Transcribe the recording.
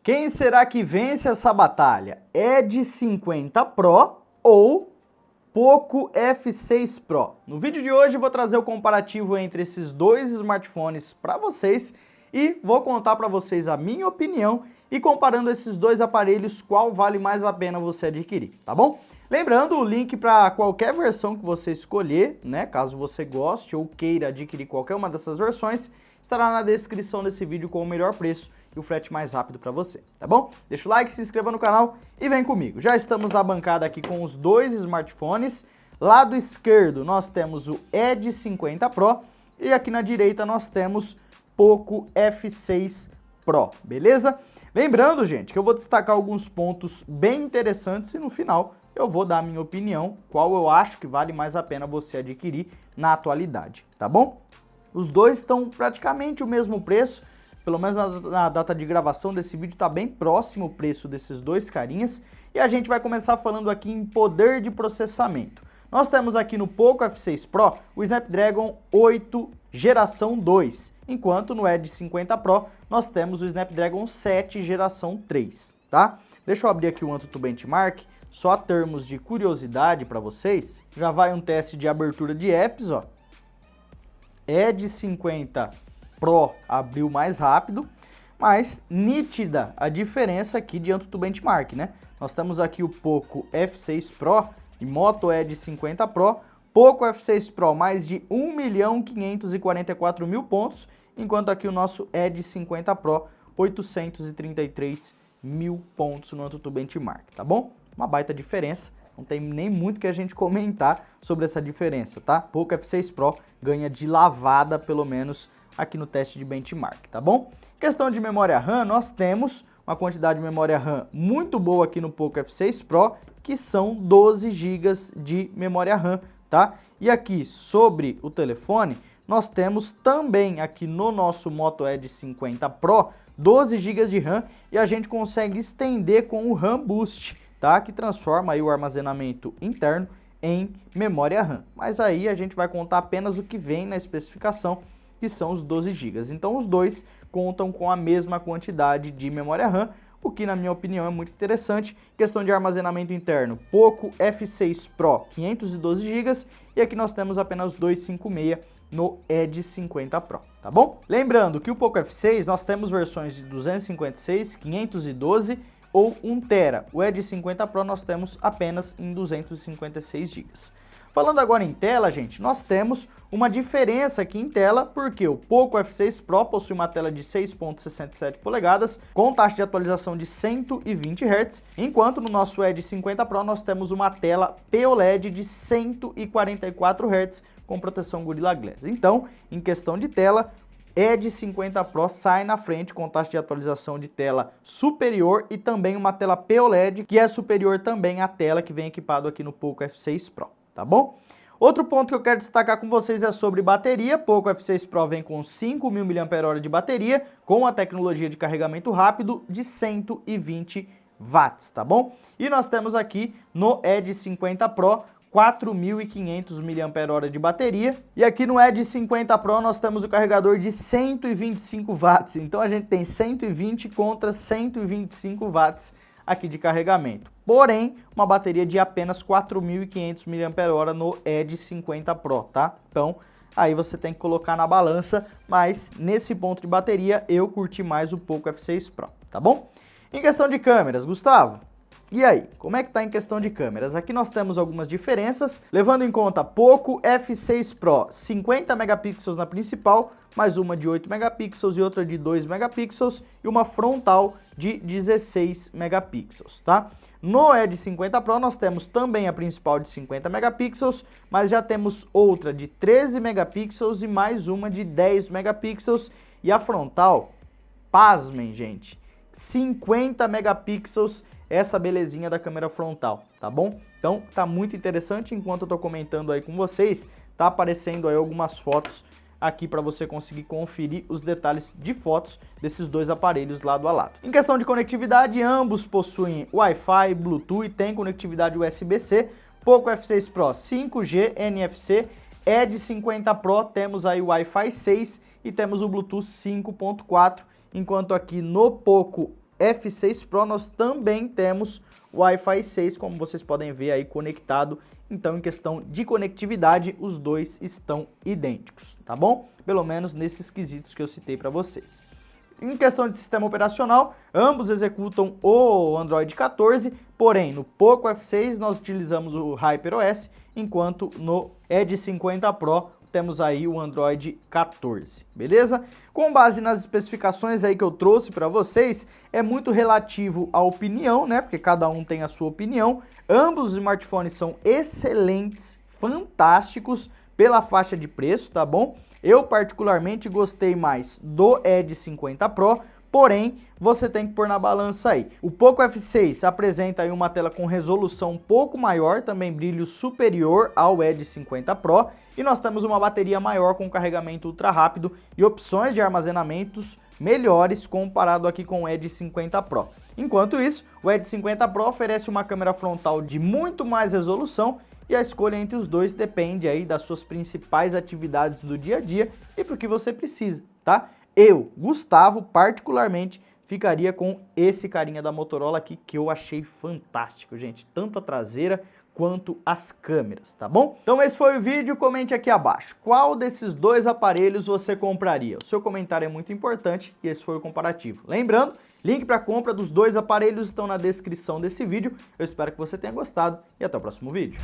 Quem será que vence essa batalha? Edge 50 Pro ou Poco F6 Pro? No vídeo de hoje eu vou trazer o comparativo entre esses dois smartphones para vocês e vou contar para vocês a minha opinião e comparando esses dois aparelhos, qual vale mais a pena você adquirir, tá bom? Lembrando, o link para qualquer versão que você escolher, né, caso você goste ou queira adquirir qualquer uma dessas versões, estará na descrição desse vídeo com o melhor preço e o frete mais rápido para você, tá bom? Deixa o like, se inscreva no canal e vem comigo. Já estamos na bancada aqui com os dois smartphones. Lado esquerdo nós temos o Edge 50 Pro e aqui na direita nós temos Poco F6 Pro, beleza? Lembrando, gente, que eu vou destacar alguns pontos bem interessantes e no final eu vou dar a minha opinião, qual eu acho que vale mais a pena você adquirir na atualidade, tá bom? Os dois estão praticamente o mesmo preço, pelo menos na data de gravação desse vídeo está bem próximo o preço desses dois carinhas. E a gente vai começar falando aqui em poder de processamento. Nós temos aqui no Poco F6 Pro o Snapdragon 8 geração 2, enquanto no Edge 50 Pro nós temos o Snapdragon 7 geração 3, tá? Deixa eu abrir aqui o AnTuTu Benchmark, só termos de curiosidade para vocês. Já vai um teste de abertura de apps, ó. Edge 50 Pro abriu mais rápido, mas nítida a diferença aqui de AnTuTu Benchmark, né? Nós temos aqui o Poco F6 Pro e Moto Edge 50 Pro, Poco F6 Pro mais de 1.544.000 pontos, enquanto aqui o nosso Edge 50 Pro 833.000 pontos no AnTuTu Benchmark, tá bom? Uma baita diferença. Não tem nem muito que a gente comentar sobre essa diferença, tá? Poco F6 Pro ganha de lavada, pelo menos aqui no teste de benchmark, tá bom? Questão de memória RAM, nós temos uma quantidade de memória RAM muito boa aqui no Poco F6 Pro, que são 12 GB de memória RAM, tá? E aqui sobre o telefone, nós temos também aqui no nosso Moto Edge 50 Pro 12 GB de RAM e a gente consegue estender com o RAM Boost, tá? Que transforma aí o armazenamento interno em memória RAM. Mas aí a gente vai contar apenas o que vem na especificação, que são os 12 GB. Então os dois contam com a mesma quantidade de memória RAM, o que na minha opinião é muito interessante. Questão de armazenamento interno, Poco F6 Pro 512 GB e aqui nós temos apenas 256 no Edge 50 Pro, tá bom? Lembrando que o Poco F6 nós temos versões de 256, 512 ou 1 TB. O Edge 50 Pro nós temos apenas em 256 GB. Falando agora em tela, gente, nós temos uma diferença aqui em tela, porque o Poco F6 Pro possui uma tela de 6.67 polegadas, com taxa de atualização de 120 Hz, enquanto no nosso Edge 50 Pro nós temos uma tela POLED de 144 Hz, com proteção Gorilla Glass. Então, em questão de tela, Edge 50 Pro sai na frente com taxa de atualização de tela superior e também uma tela POLED, que é superior também à tela que vem equipado aqui no Poco F6 Pro. Tá bom? Outro ponto que eu quero destacar com vocês é sobre bateria. Poco F6 Pro vem com 5.000 mAh de bateria, com a tecnologia de carregamento rápido de 120 watts, tá bom? E nós temos aqui no Edge 50 Pro 4.500 mAh de bateria. E aqui no Edge 50 Pro nós temos o carregador de 125 watts. Então a gente tem 120 contra 125 watts aqui de carregamento. Porém, uma bateria de apenas 4.500 mAh no Edge 50 Pro, tá? Então, aí você tem que colocar na balança, mas nesse ponto de bateria eu curti mais o Poco F6 Pro, tá bom? Em questão de câmeras, Gustavo, e aí, como é que tá em questão de câmeras? Aqui nós temos algumas diferenças, levando em conta Poco F6 Pro, 50 megapixels na principal, mais uma de 8 megapixels e outra de 2 megapixels e uma frontal de 16 megapixels, tá? No Edge 50 Pro nós temos também a principal de 50 megapixels, mas já temos outra de 13 megapixels e mais uma de 10 megapixels e a frontal, pasmem, gente, 50 megapixels, essa belezinha da câmera frontal, tá bom? Então tá muito interessante, enquanto eu tô comentando aí com vocês, tá aparecendo aí algumas fotos aqui para você conseguir conferir os detalhes de fotos desses dois aparelhos lado a lado. Em questão de conectividade, ambos possuem Wi-Fi, Bluetooth e tem conectividade USB-C. Poco F6 Pro 5G, NFC, Edge 50 Pro temos aí o Wi-Fi 6 e temos o Bluetooth 5.4, enquanto aqui no Poco F6 Pro nós também temos Wi-Fi 6, como vocês podem ver aí conectado. Então, em questão de conectividade, os dois estão idênticos, tá bom? Pelo menos nesses quesitos que eu citei para vocês. Em questão de sistema operacional, ambos executam o Android 14, porém no Poco F6 nós utilizamos o HyperOS, enquanto no Edge 50 Pro temos aí o Android 14, beleza? Com base nas especificações aí que eu trouxe para vocês, é muito relativo à opinião, né? Porque cada um tem a sua opinião. Ambos os smartphones são excelentes, fantásticos pela faixa de preço, tá bom? Eu particularmente gostei mais do Edge 50 Pro, porém, você tem que pôr na balança aí. O Poco F6 apresenta aí uma tela com resolução um pouco maior, também brilho superior ao Edge 50 Pro, e nós temos uma bateria maior com carregamento ultra rápido e opções de armazenamentos melhores comparado aqui com o Edge 50 Pro. Enquanto isso, o Edge 50 Pro oferece uma câmera frontal de muito mais resolução e a escolha entre os dois depende aí das suas principais atividades do dia a dia e para o que você precisa, tá? Eu, Gustavo, particularmente, ficaria com esse carinha da Motorola aqui que eu achei fantástico, gente. Tanto a traseira quanto as câmeras, tá bom? Então esse foi o vídeo, comente aqui abaixo. Qual desses dois aparelhos você compraria? O seu comentário é muito importante e esse foi o comparativo. Lembrando, link para compra dos dois aparelhos estão na descrição desse vídeo. Eu espero que você tenha gostado e até o próximo vídeo.